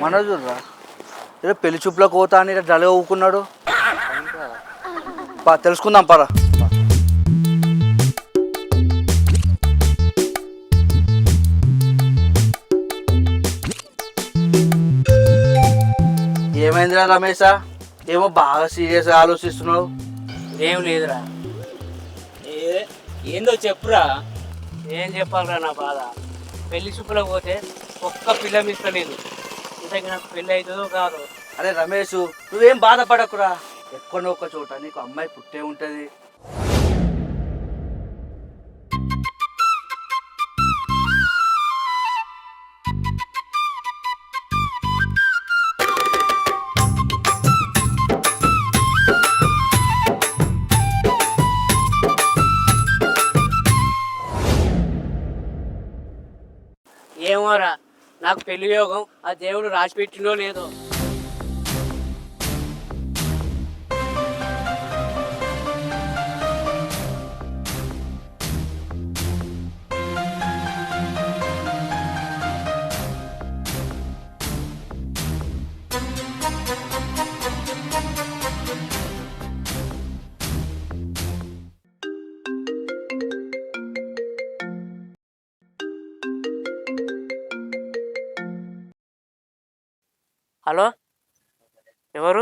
మనోజురా ఏదో పెళ్లి చూపులకు పోతా అని డల్ ఊకున్నాడు. తెలుసుకుందాం పరా. ఏమైందిరా రమేషా? ఏమో బాగా సీరియస్గా ఆలోచిస్తున్నావు. ఏం లేదురా. ఏందో చెప్పురా. ఏం చెప్పాలరా నా బాధ. పెళ్లి చూపులకు పోతే ఒక్క పిల్ల మిస్తలేదు. ఇంతకీ నాకు పెళ్ళి అవుతుందో కాదు. అరే రమేష్, నువ్వేం బాధపడకురా. ఎక్కడో ఒక చోట నీకు అమ్మాయి పుట్టే ఉంటుంది. ఏమోరా, నాకు పెళ్లి యోగం ఆ దేవుడు రాసి పెట్టిండో లేదో. హలో, ఎవరు?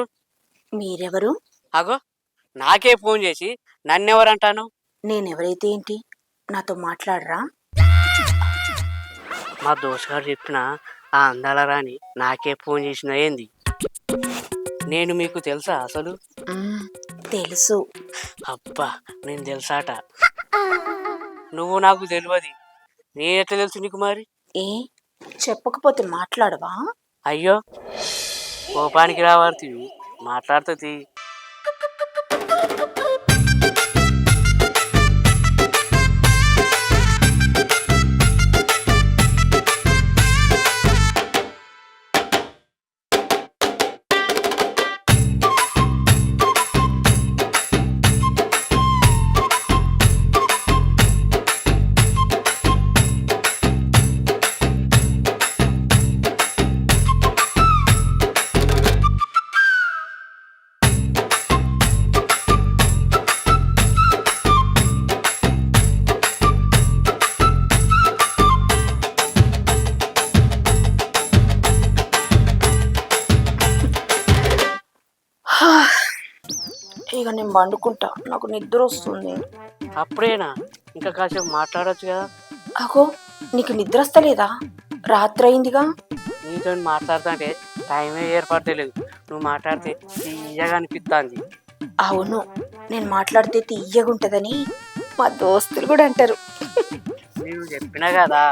మీరెవరు? అగో, నాకే ఫోన్ చేసి నన్నెవరంటాను? నేనెవరైతే ఏంటి, నాతో మాట్లాడరా? మా దోస్తుగారు చెప్పిన ఆ అందాల రాణి నాకే ఫోన్ చేసిన ఏంది? నేను మీకు తెలుసా అసలు? తెలుసు. అబ్బా, నేను తెలుసాట. నువ్వు నాకు తెలియదు. నేనెట్లా తెలుసు నీకు మరి? ఏ చెప్పకపోతే మాట్లాడవా? అయ్యో, కోపానికి రావార్తి, మాట్లాడుతుంది. ఇక నేను వండుకుంటా, నాకు నిద్ర వస్తుంది. అప్పుడేనా? ఇంకా కాసేపు మాట్లాడొచ్చు కదా. అగో, నీకు నిద్ర వస్తలేదా? రాత్రి అయిందిగా. నీతో మాట్లాడుతుంటే టైమే ఏర్పడతలేదు. నువ్వు మాట్లాడితే తీయగా అనిపిస్తుంది. అవును, నేను మాట్లాడితే తీయగుంటదని మా దోస్తులు కూడా అంటారు. నేను చెప్పినా కదా.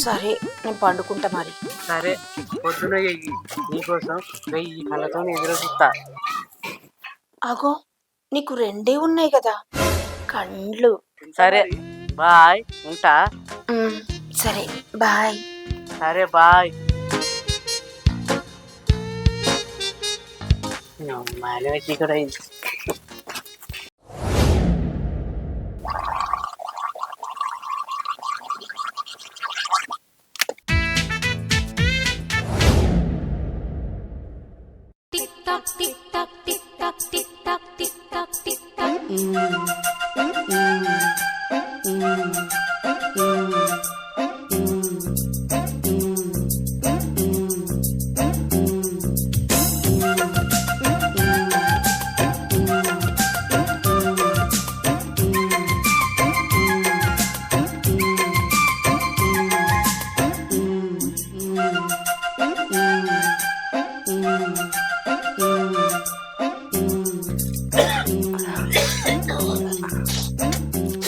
సరే, నేను పండుకుంటా మరి. సరే, పొద్దున నీకోసం 1000 కళ్ళతో ఎదురు చూస్తా. అగో, నీకు 2 ఉన్నాయి కదా కండ్లు. సరే బాయ్, ఉంటా. సరే బాయ్. సరే బాయ్. ఇక్కడ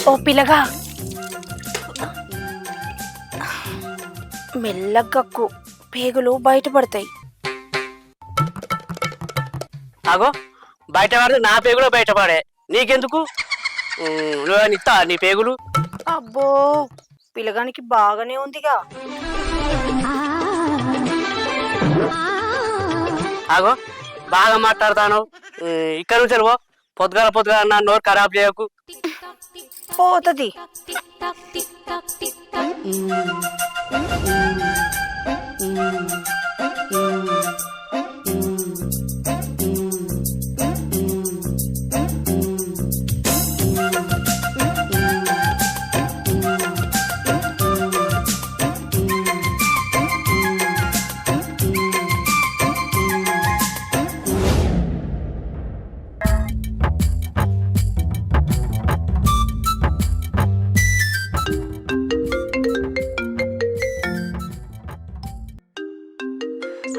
ఓ పిల్లగా, మెల్లగక్కు, పేగులు బయటపడతాయి. అగో, బయట పడితే నా పేగులు బయటపడే. నీకెందుకు? నువ్వనిస్తా నీ పేగులు? అబ్బో, పిల్లగానికి బాగానే ఉందిగా. అగో, బాగా మాట్లాడతాను. ఇక్కడ నుంచి పొద్దుగాల నా నోరు ఖరాబ్ చేయకు. పోతది.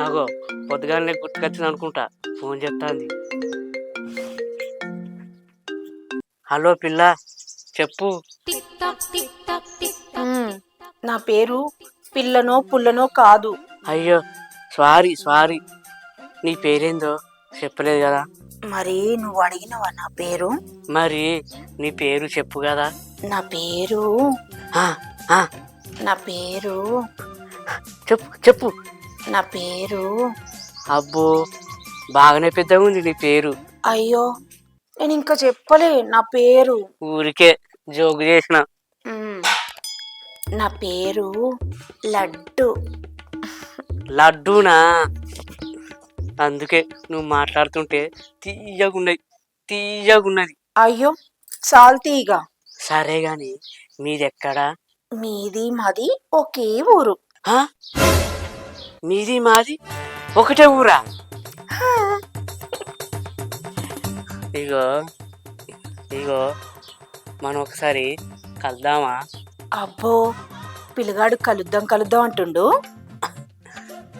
అగో పొద్దుగానే గుర్తుకొచ్చింది అనుకుంటా, ఫోన్ చెప్తాంది. హలో పిల్ల, చెప్పు. నా పేరు పిల్లనో పుల్లనో కాదు. అయ్యో సారీ సారీ, నీ పేరేందో చెప్పలేదు కదా. మరి నువ్వు అడిగినవా నా పేరు? మరి నీ పేరు చెప్పు కదా. నా పేరు ఆ, ఆ, నా పేరు చెప్పు చెప్పు. నా పేరు అబ్బో బాగానే పెద్దగా ఉంది నీ పేరు. అయ్యో నేను ఇంకా చెప్పలే నా పేరు. ఊరికే జోగు చేసిన. మ్, నా పేరు లడ్డు. లడ్డూనా? అందుకే నువ్వు మాట్లాడుతుంటే తీయగున్నది తీయగున్నది. అయ్యో సాల్తీగా. సరే గాని మీదెక్కడా? మీది మాది ఒకే ఊరు. ఆ? మీది మాది ఒకటే ఊరా? ఇగో ఇగో మనం ఒకసారి కలుద్దామా? అబ్బో పిల్లగాడు కలుద్దాం కలుద్దాం అంటుండు.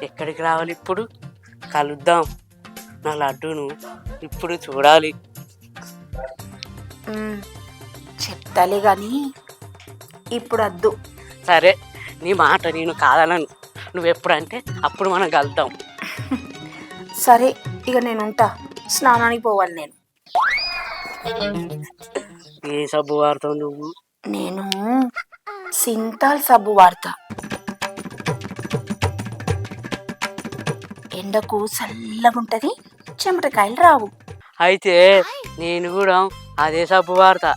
ఎక్కడికి రావాలి ఇప్పుడు? కలుద్దాం. నా లడ్డూను ఇప్పుడు చూడాలి. మ్, చెప్తాలే గాని ఇప్పుడు వద్దు. సరే నీ మాట నేను కాదనను. నువ్వెప్పుడంటే అప్పుడు మనం కలుద్దాం. సరే ఇక నేను ఉంటా, స్నానానికి పోవాలి. నేను ఏ సబ్బు వాడతావు నువ్వు? నేను సింతాల్ సబ్బు వాడతా. ఎండకు చల్లగుంటది, చెమటకాయలు రావు. అయితే నేను కూడా అదే సబ్బు వాడతా.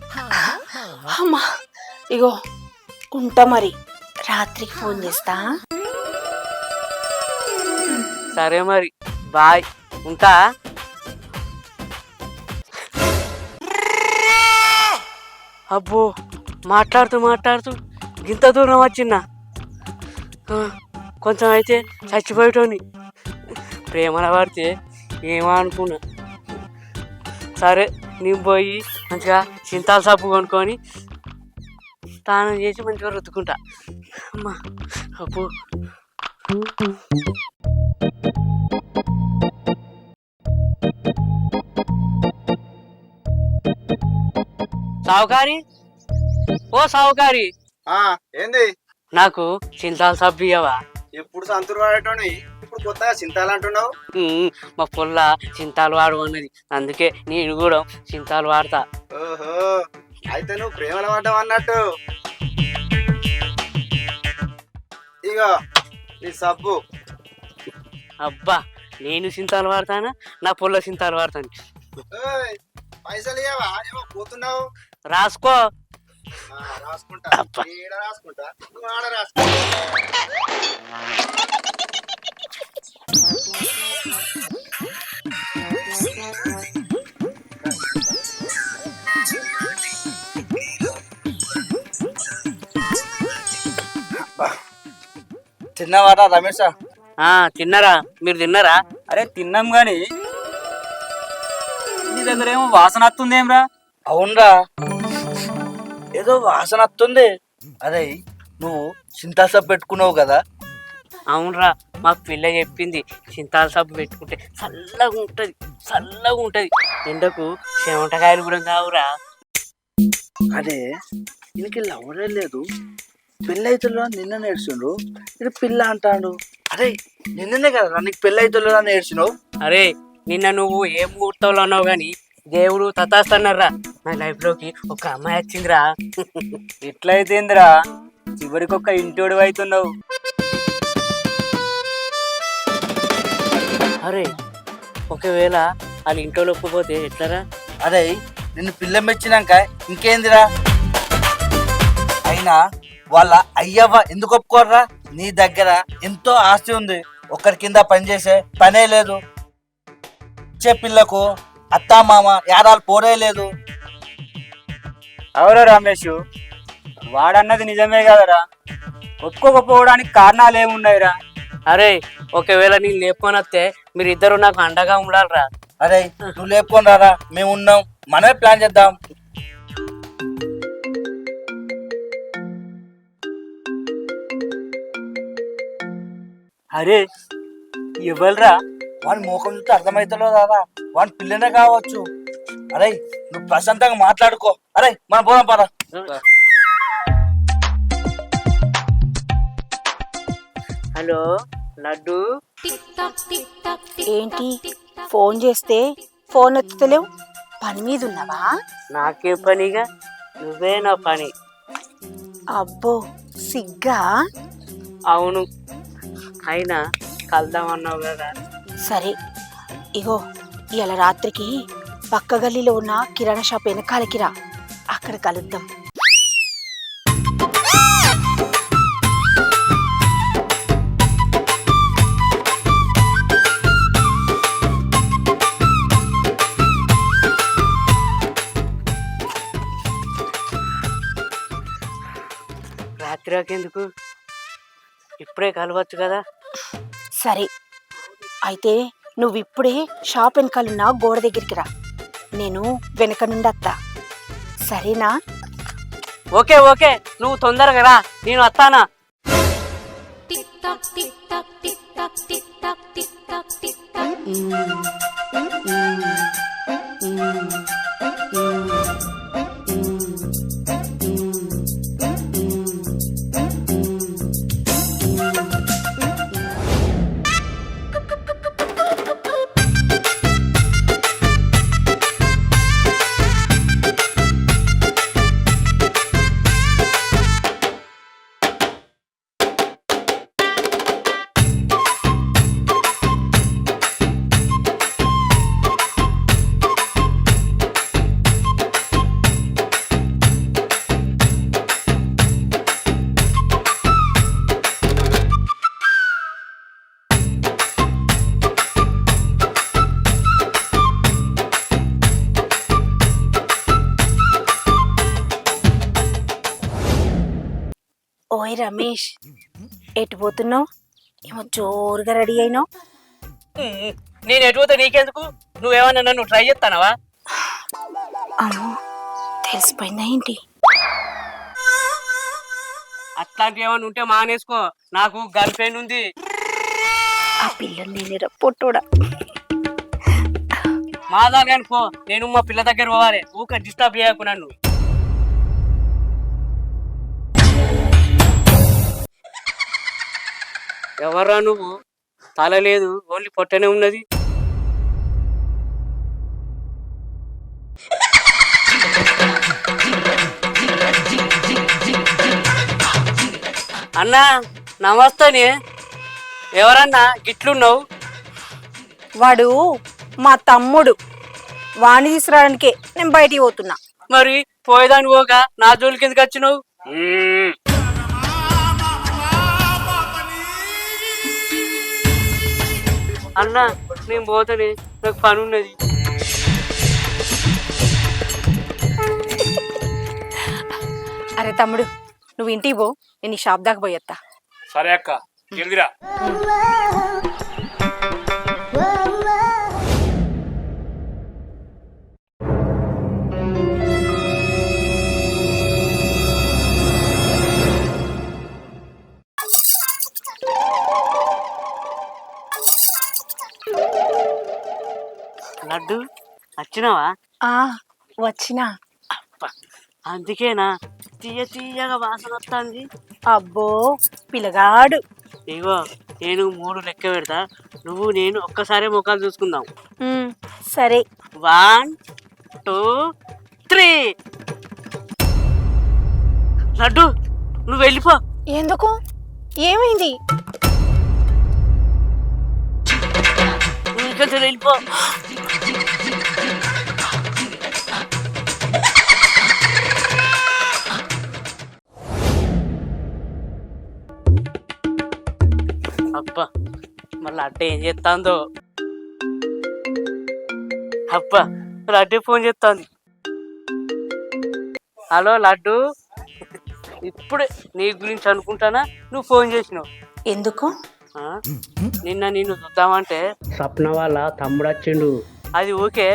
అమ్మా ఇగో ఉంటా, మరి రాత్రికి ఫోన్ చేస్తా. సరే మరి బాయ్, ఉంటా. అబ్బో మాట్లాడుతూ మాట్లాడుతూ ఇంత దూరం వచ్చిన్నా. కొంచెం అయితే చచ్చిపోయేటోని. ప్రేమలో పడితే ఏమో అనుకున్నా. సరే నేను పోయి మంచిగా చింతాల సబ్బు కొనుక్కొని స్నానం చేసి మంచిగా రుద్దుకుంటా. అమ్మా అబ్బో. సావుకారి, ఓ సావుకారి, ఏంది? నాకు చింతాల సబ్బు ఇయ్యవా? ఎప్పుడు సంతూరు వాడేటోని ఇప్పుడు కొత్తగా చింతాలు అంటున్నావు? మా పొల్ల చింతాలు వాడు అన్నది, అందుకే నేను కూడా చింతాలు వాడతా. ఓహో, అయితే నువ్వు ప్రేమలో పడ్డావు అన్నట్టు. ఇగో నీ సబ్బు. అబ్బా నేను చింతాలు వాడతానా, నా పొల్ల చింతాలు వాడతాను. ఏయ్, పైసలు ఇవ్వవా? ఏమో పోతున్నావు. రాసుకో. రాసుకుంటా. ఈడ రాసుకుంటా, నువ్వు ఆడ రాసుకుంటా. తిన్నావారా రమేష్? తిన్నారా? మీరు తిన్నారా? అరే తిన్నాం గాని నీ దగ్గర ఏమో వాసన వస్తుందేమ్రా? అవునరా, ఏదో వాసన వస్తుంది. అరే నువ్వు చింతా సబ్బు పెట్టుకున్నావు కదా? అవునరా, మాకు పిల్ల చెప్పింది చింతాల సబ్బు పెట్టుకుంటే చల్లగా ఉంటుంది, చల్లగా ఉంటుంది. ఎండకు చెమటకాయలు కూడా కావురా. అదే దీనికి లవరే లేదు, పెళ్ళి అవుతుందా నిన్న నేర్చుండు, ఇది పిల్ల అంటాడు. అరే నిన్ననే కదా నీకు పెళ్ళి అవుతుందా నేర్చినావు? అరే నిన్న నువ్వు ఏ ముహూర్తంలో అన్నావు కానీ దేవుడు తతాస్తన్నారా, నా లైఫ్ లోకి ఒక అమ్మాయి వచ్చిందిరా. ఇట్లయితేందిరా, చివరికి ఒక ఇంటోడు అవుతున్నావు. అరే ఒకవేళ వాళ్ళ ఇంట్లో ఒప్పుకోతే ఎట్లరా? అరే నిన్ను పిల్ల మెచ్చినాక ఇంకేందిరా? అయినా వాళ్ళ అయ్యవ్వ ఎందుకు ఒప్పుకోర్రా? నీ దగ్గర ఎంతో ఆస్తి ఉంది, ఒకరి కింద పనిచేసే పనే లేదు. ఇచ్చే పిల్లకు అత్త మామ యాదాలు పోరే లేదు. అవురా రమేష్, వాడన్నది నిజమే కదరా. ఒప్పుకోకపోవడానికి కారణాలు ఏమున్నాయిరా? అరే ఒకవేళ నేను లేపుకొనొస్తే మీరు ఇద్దరు నాకు అండగా ఉండాలిరా. అరే నువ్వు లేపుకొని రారా, మేము ఉన్నాం, మనమే ప్లాన్ చేద్దాం. అరే ఇవ్వలరా? వాడి మోకం చూస్తే అర్థమవుతుందో రాదా, వాడి పిల్లనే కావచ్చు. అరే నువ్వు ప్రశాంతంగా మాట్లాడుకో. అరే మనం పోదాం పరా. హలో లడ్డు, ఏంటి ఫోన్ చేస్తే ఫోన్ ఎత్తుతలేవు? పని మీద ఉన్నావా? నాకే పనిగా, నువ్వే నా పని. అబ్బో సిగ్గా. అవును, అయినా కలుద్దామన్నావు కదా. సరే ఇగో ఇవాళ రాత్రికి పక్క గల్లీలో ఉన్న కిరాణా షాప్ వెనకాలకి రా, అక్కడ కలుద్దాం. రాత్రికి ఎందుకు, ఇప్పుడే కలవచ్చు కదా. సరే అయితే నువ్వు ఇప్పుడే షాప్ వెనకాలన్న గోడ దగ్గరికి రా, నేను వెనక నుండి వస్తా. సరేనా? ఓకే ఓకే, నువ్వు తొందరగా రా, నేను వస్తానా. ఓయ్ రమేష్, ఎటు పోతున్నావు? ఏమో జోరుగా రెడీ అయినావు. నేను ఎటుపోతే నీకెందుకు, నువ్వేమన్నా నన్ను ట్రై చేస్తానవా? అమ్మో తెలిసిపోయిందా ఏంటి? అట్లాంటివి ఏమన్నా ఉంటే మానేసుకో, నాకు గర్ల్ ఫ్రెండ్ ఉంది. ఆ పిల్లని నేనేరా పొట్టోడా. మాదాలు అనుకో, నేను మా పిల్ల దగ్గర పోవాలి, ఊక డిస్టర్బ్ చేయకు నన్ను. ఎవర్రా నువ్వు? తల లేదు, ఓన్లీ పొట్టనే ఉన్నది. అన్నా నమస్తేనే, ఎవరన్నా గిట్లున్నావు? వాడు మా తమ్ముడు, వాణి తీసుకురావడానికే నేను బయటికి పోతున్నా. మరి పోయేదాన్ని పోక నా జోలికి ఎందుకు వచ్చినావు? అన్నా నేను పోతానే, నాకు పని ఉన్నది. అరే తమ్ముడు, నువ్వు ఇంటికి పో, నేను ఈ షాప్ దాకా పోయేస్తా. సరే అక్క, జల్దిరా. లడ్డు వచ్చినావా? వచ్చినా. అందుకేనా తీయ తీయగా వాసన వస్తుంది. అబ్బో పిల్లగాడు. ఇగో నేను 3 లెక్క పెడతా, నువ్వు నేను ఒక్కసారి ముఖాలు చూసుకుందాం. సరే 1 2 3. లడ్డు నువ్వు వెళ్ళిపో. ఎందుకు? ఏమైంది? నువ్వు ఇక్కడ వెళ్ళిపో. అబ్బా మళ్ళీ అడ్డ ఏం చేస్తాందో. అబ్బా లడ్డు ఫోన్ చేస్తాంది. హలో లడ్డు, ఇప్పుడే నీ గురించి అనుకుంటానా నువ్వు ఫోన్ చేసినావు. ఎందుకు? ఆ? నిన్ను చూద్దామంటే స్వప్న వాళ్ళ తమ్ముడు వచ్చిండు. అది ఓకే,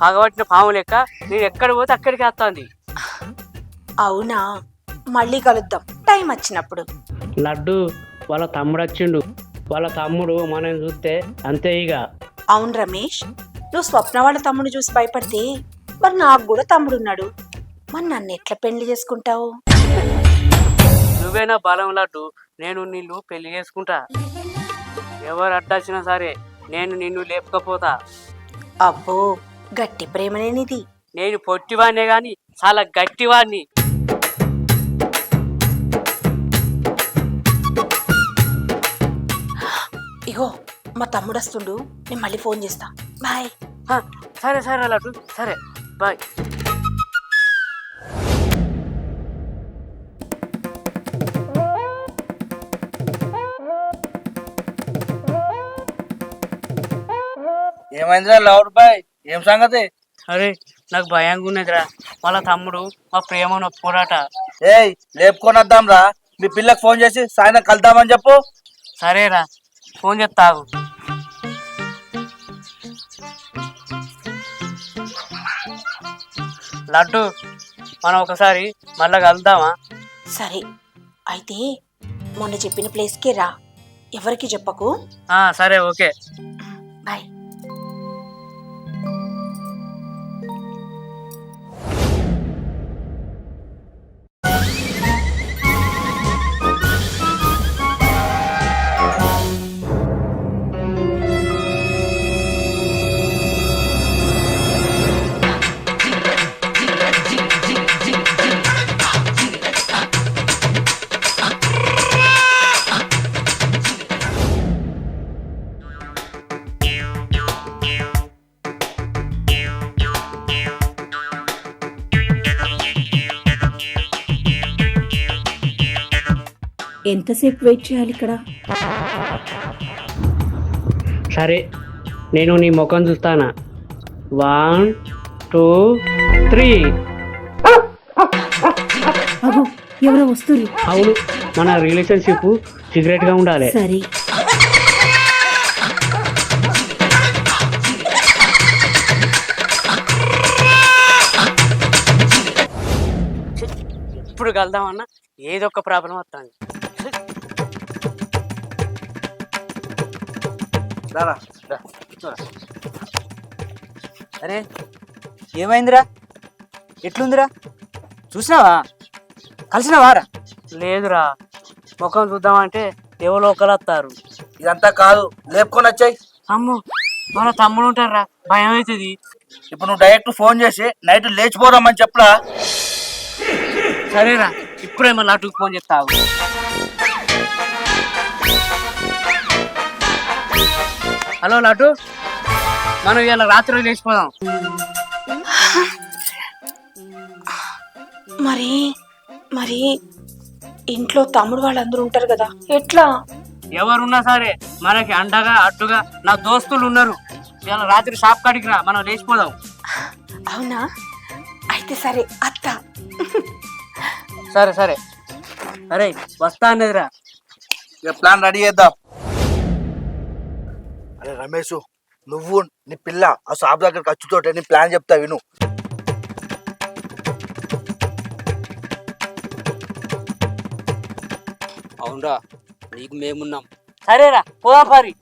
పగబట్టిన పాము లెక్క నేను ఎక్కడ పోతే అక్కడికి వస్తుంది. అవునా, మళ్ళీ కలుద్దాం టైం వచ్చినప్పుడు. లడ్డు వాళ్ళ తమ్ముడు వచ్చిండు. వాళ్ళ తమ్ముడు మనం చూస్తే అంతే ఇక. అవును రమేష్, నువ్వు స్వప్న వాళ్ళ తమ్ముడు చూసి భయపడితే మరి నాకు కూడా తమ్ముడు ఉన్నాడు. మరి నన్ను ఎట్లా పెళ్లి చేసుకుంటావు? నువ్వేనా బలం లడ్డు, నేను నిన్ను పెళ్లి చేసుకుంటా. ఎవరు అడ్డొచ్చినా సరే నేను నిన్ను లేపకపోతా. అబ్బో, గట్టి ప్రేమనేనిది. నేను పొట్టివాడినే గాని చాలా గట్టివాడిని. ఇగో మా తమ్ముడు వస్తుండు, నేను మళ్ళీ ఫోన్ చేస్తా. బాయ్. సరే సరే లడ్డు, సరే బాయ్. ఏమైందిరా లౌడ్ బాయ్, ఏం సంగతి? అరే నాకు భయంగా ఉన్నదిరా, వాళ్ళ తమ్ముడు మా ప్రేమను ఒప్పుకోరాట. ఏయ్ లేపుకొని వద్దాం రా, మీ పిల్లకి ఫోన్ చేసి సాయంత్రం కలుద్దామని చెప్పు. సరేరా, ఫోన్ చేస్తాగు. లడ్డు, మనం ఒకసారి మళ్ళా కలుద్దామా? సరే అయితే మొన్న చెప్పిన ప్లేస్కే రా, ఎవరికి చెప్పకు. సరే ఓకే. బాయ్. ఎంతసేపు వెయిట్ చేయాలి ఇక్కడ? సరే, నేను నీ ముఖం చూస్తానా. 1 2 3. అగో, ఎవరో వస్తుర్రు. అవును, మన రిలేషన్షిప్ సీక్రెట్ గా ఉండాలి. సరే. ఎప్పుడు కలుద్దామన్నా ఏదో ఒక ప్రాబ్లం వస్తుంది. అరే ఏమైందిరా, ఎట్లుందిరా, చూసినావా, కలిసినావారా? లేదురా, ముఖం చూద్దామంటే ఎవరో ఒకరు వస్తారు. ఇదంతా కాదు, లేపుకొని వచ్చాయి. అమ్మో, మన తమ్ముడు ఉంటారా, భయం అవుతుంది. ఇప్పుడు నువ్వు డైరెక్ట్ ఫోన్ చేసి నైట్ లేచిపోదామని చెప్పరా. సరేరా, ఇప్పుడే మళ్ళీ అటుకు ఫోన్ చేస్తావు. హలో లడ్డు, మనం ఇవాళ రాత్రి లేచిపోదాం. మరి మరి ఇంట్లో తమ్ముడు వాళ్ళందరూ ఉంటారు కదా, ఎట్లా? ఎవరున్నా సరే మనకి అండగా అడ్డుగా నా దోస్తులు ఉన్నారు. ఇవాళ రాత్రి షాప్ కాడికి రా, మనం లేచిపోదాం. అవునా, అయితే సరే అత్త. సరే సరే, అరే వస్తా అన్నదిరా. ఇక ప్లాన్ రెడీ చేద్దాం. అరే రమేష్, నువ్వు నీ పిల్ల ఆ షాప్ దగ్గర ఖర్చుతోటే నీ ప్లాన్ చెప్తా విను. అవునరా, నీకు మేమున్నాం. సరేరా, పోదాం పారి.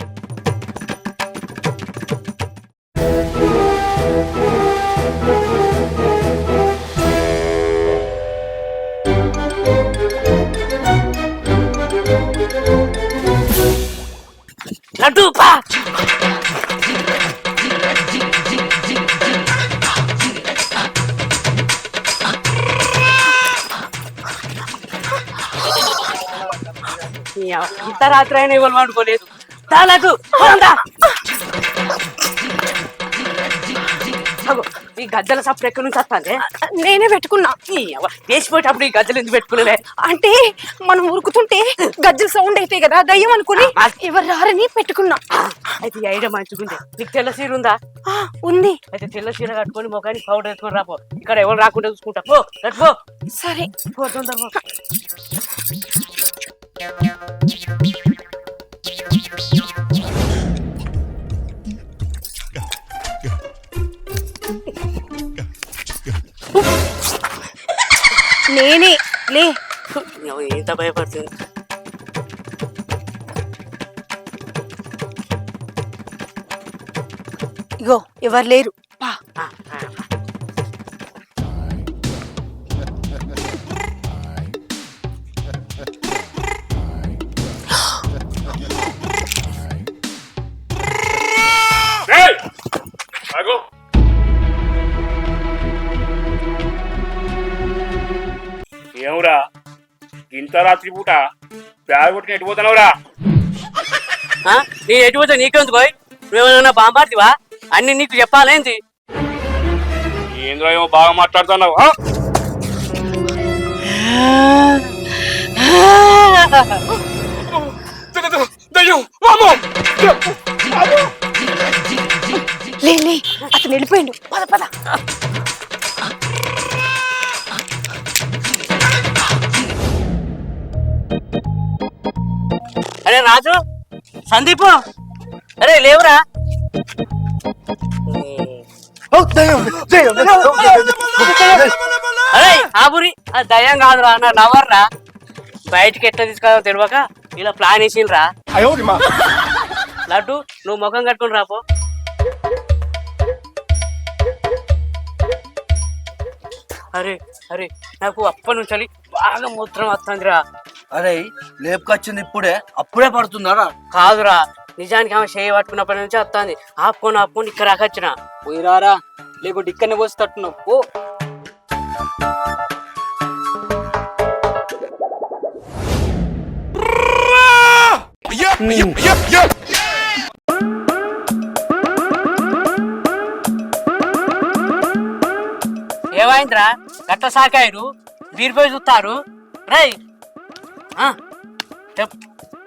లడ్డు పా. ఇంత రాత్రి అయినా ఇవ్వాలి వాడుకోలేదు. లడ్డు ఈ గజ్జల సప్పుడు ఎక్కడి నుంచి వస్తాంది నేనే పెట్టుకున్నా. వేసిపోయేటప్పుడు ఈ గజ్జలు ఎందుకు పెట్టుకోలే అంటే మనం ఉరుకుతుంటే గజ్జల సౌండ్ అయితే కదా దయ్యం అనుకుని ఎవరు రారని పెట్టుకున్నా. అయితే ఈ ఐడియా మంచిగుంది. నీకు తెల్ల సీర ఉందా? ఉంది. అయితే తెల్ల సీర కట్టుకొని ముఖానికి పౌడర్ వేసుకొని రాపో. ఇక్కడ ఎవరు రాకుండా చూసుకుంటా పో. పో సరే పో తొందర పో. నేనే లే. ఎంత భయపడుతుంది. ఇగో ఎవరు లేరు పా. ఏమురా ఇంత రాత్రి పూట బ్యాగ్ కొట్టుకుని ఎట్టుపోతున్నావురా? నేను ఎటు పోతే నీకెందుకు పోయి? నువ్వేమన్నా బాంబార్తివా? అన్ని నీకు చెప్పాలేంటి? ఏంద్రా ఏమో బాగా మాట్లాడుతున్నావు. లే లే అతను వెళ్ళిపోయిండు. పద పద. అరే రాజు, సందీప్, అరే లేవురా. అరే ఆబురి దయ్యం కాదురా, నా లవర్ రా. బయటికి ఎట్లా తీసుకోవాలో తెలియక ఇలా ప్లాన్ వేసిండ్రా. లడ్డు నువ్వు ముఖం కట్టుకుని రాపో. అరే అరే నాకు అప్పటి నుంచి బాగా మూత్రం వస్తుందిరా. అరే లేపుకొచ్చింది ఇప్పుడే, అప్పుడే పడుతుందా? కాదురా, నిజానికి ఆమె చేయి పట్టుకున్నప్పటి నుంచి వస్తుంది. ఆపుకొని ఇక్కడ రాకొచ్చిన. పోయిరారా, లేకుంటే ఇక్కడనే పోసి తట్టున్నావు. ఓ ఏమైందిరా గట్ట సాకాయరు? బీరిపోయి చూస్తారు. రై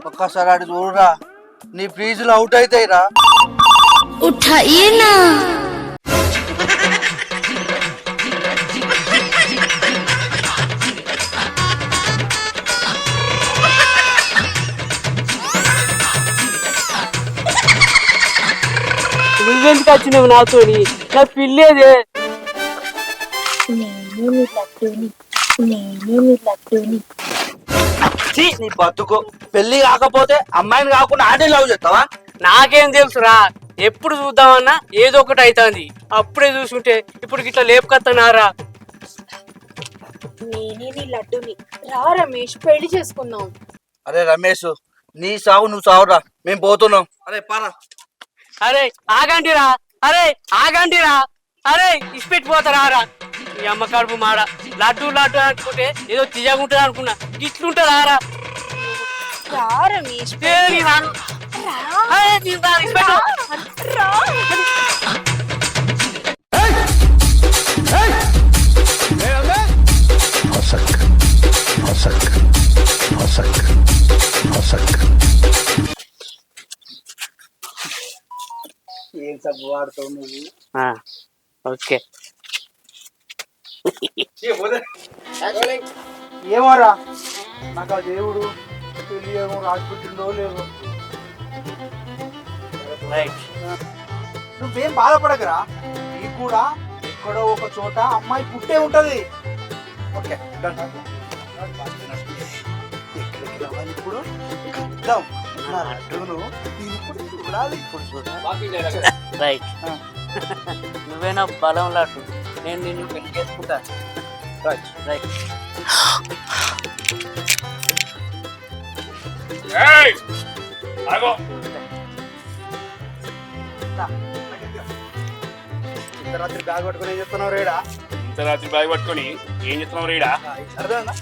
ఒక్కసారి అటు చూడురా, నీ ఫ్రీజులు అవుట్ అవుతాయిరా. నువ్వెందుకు వచ్చినావు నాతోని? నా పిల్లేదే. నీ బతుకు పెళ్లి కాకపోతే అమ్మాయిని కాకుండా ఆడే లవ్ చేస్తావా? నాకేం తెలుసురా, ఎప్పుడు చూద్దామన్నా ఏదో ఒకటి అవుతుంది. అప్పుడే చూసుంటే ఇప్పుడు ఇట్లా లేపుకొస్తున్నారా? నేనే నీ లడ్డుని. రా రమేష్, పెళ్లి చేసుకుందాం. అరే రమేష్, నీ సాగు నువ్వు సావురా, మేము పోతున్నాం. అరే పారా. అరే ఆగండిరా, అరే ఆగండిరా, అరే ఇసిపెట్టిపోతారా? ఈ అమ్మ కడుపు మాడ. లడ్డు లడ్డు అనుకుంటే ఏదో తీయగుంటుంది అనుకున్నా, ఇట్లుంటుందా రా? రా రమేష్, ఏం సబ్బు వాడుతావు నువ్వు? ఓకే. ఏమోరా, నాకు ఆ దేవుడు పెళ్లి ఏమో రాసి పుట్టిండో లేదో. నువ్వేం బాధపడకరా, నీకు కూడా ఎక్కడో ఒక చోట అమ్మాయి పుట్టే ఉంటది. ఓకే ఎక్కడికి రావాలి ఇప్పుడు? నా లడ్డూను ఇప్పుడు చూడాలి. ఇప్పుడు చూడాలి. రైట్. నువ్వేనా బలం లడ్డు, నేను నిన్ను పెళ్లి చేసుకుంటా. Right right. రాత్రి బ్యాగ్ పట్టుకుని ఏం చెప్తున్నావు రేడా? ఇంత రాత్రి బ్యాగ్ పట్టుకొని ఏం చెప్తున్నావు రేడా? అర్థమైందా?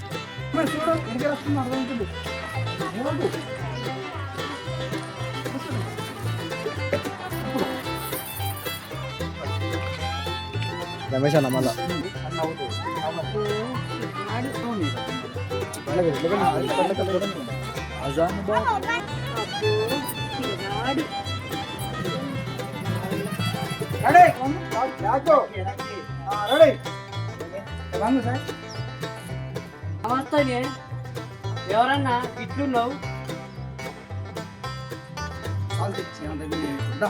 రమేష్ అన్న మళ్ళా అజాన్ బా నమస్తే ఎవరన్నా ఇట్లున్నావు దా